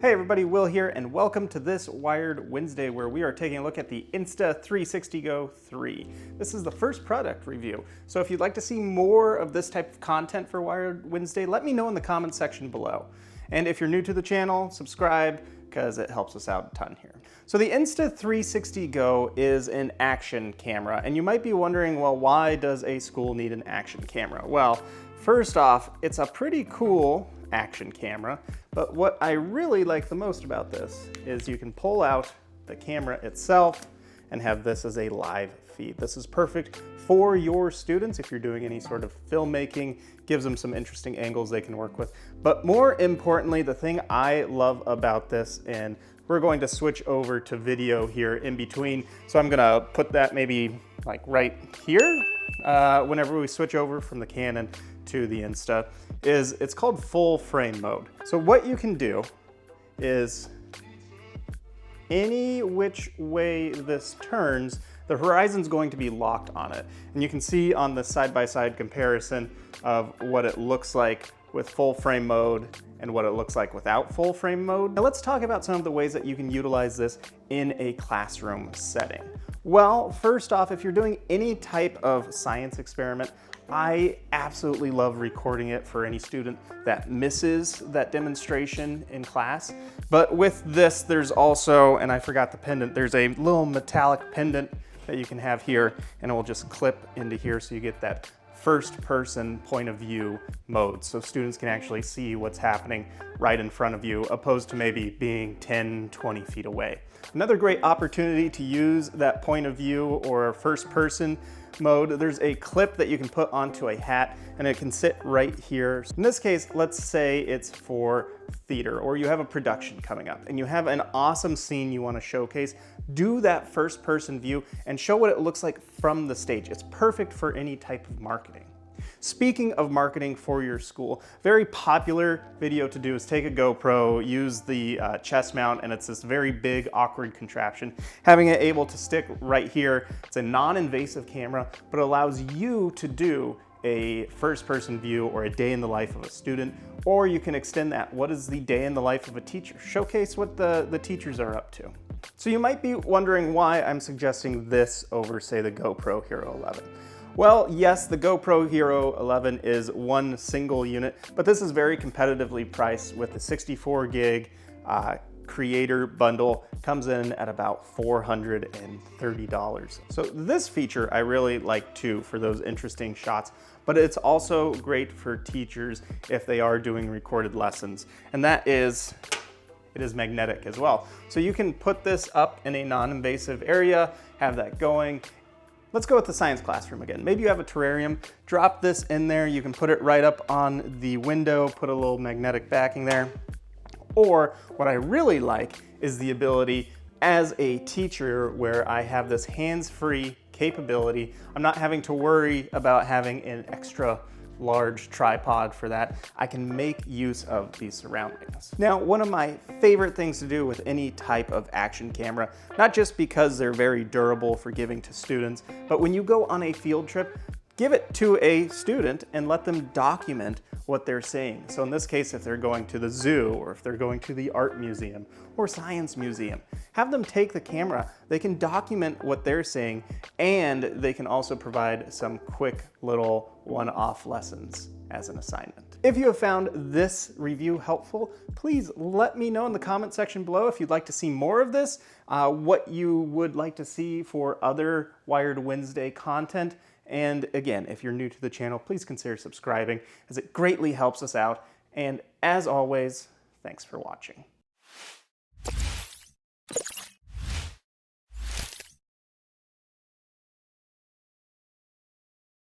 Hey everybody, Will here, and welcome to this Wired Wednesday where we are taking a look at the Insta 360 Go 3. This is the first product review, so if you'd like to see more of this type of content for Wired Wednesday, let me know in the comments section below. And if you're new to the channel, subscribe, because it helps us out a ton here. So the Insta 360 Go is an action camera, and you might be wondering, well, why does a school need an action camera? Well, first off, it's a pretty cool action camera, but what I really like the most about this is you can pull out the camera itself and have this as a live feed. This is perfect for your students if you're doing any sort of filmmaking, gives them some interesting angles they can work with. But more importantly, the thing I love about this, and we're going to switch over to video here in between, so I'm gonna put that maybe like right here whenever we switch over from the Canon to the Insta, is it's called full frame mode. So what you can do is any which way this turns, the horizon's going to be locked on it. And you can see on the side-by-side comparison of what it looks like with full frame mode and what it looks like without full frame mode. Now let's talk about some of the ways that you can utilize this in a classroom setting. Well, first off, if you're doing any type of science experiment, I absolutely love recording it for any student that misses that demonstration in class. But with this, there's also, and I forgot the pendant, there's a little metallic pendant that you can have here, and it will just clip into here so you get that first person point of view mode. So students can actually see what's happening right in front of you, opposed to maybe being 10, 20 feet away. Another great opportunity to use that point of view or first person mode, there's a clip that you can put onto a hat and it can sit right here. In this case, let's say it's for theater or you have a production coming up and you have an awesome scene you want to showcase. Do that first person view and show what it looks like from the stage. It's perfect for any type of marketing. Speaking of marketing for your school, very popular video to do is take a GoPro, use the chest mount, and it's this very big, awkward contraption. Having it able to stick right here, it's a non-invasive camera, but allows you to do a first-person view or a day in the life of a student, or you can extend that. What is the day in the life of a teacher? Showcase what the teachers are up to. So you might be wondering why I'm suggesting this over, say, the GoPro Hero 11. Well, yes, the GoPro Hero 11 is one single unit, but this is very competitively priced with the 64 gig creator bundle. Comes in at about $430. So this feature I really like too for those interesting shots, but it's also great for teachers if they are doing recorded lessons. And that is, it is magnetic as well. So you can put this up in a non-invasive area, have that going. Let's go with the science classroom again. Maybe you have a terrarium, drop this in there. You can put it right up on the window, put a little magnetic backing there. Or what I really like is the ability as a teacher where I have this hands-free capability. I'm not having to worry about having an extra large tripod for that. I can make use of these surroundings. Now, one of my favorite things to do with any type of action camera, not just because they're very durable for giving to students, but when you go on a field trip, give it to a student and let them document what they're seeing. So in this case, if they're going to the zoo or if they're going to the art museum or science museum, have them take the camera. They can document what they're seeing and they can also provide some quick little one-off lessons as an assignment. If you have found this review helpful, please let me know in the comment section below if you'd like to see more of this, what you would like to see for other Wired Wednesday content. And again, if you're new to the channel, please consider subscribing as it greatly helps us out. And as always, thanks for watching.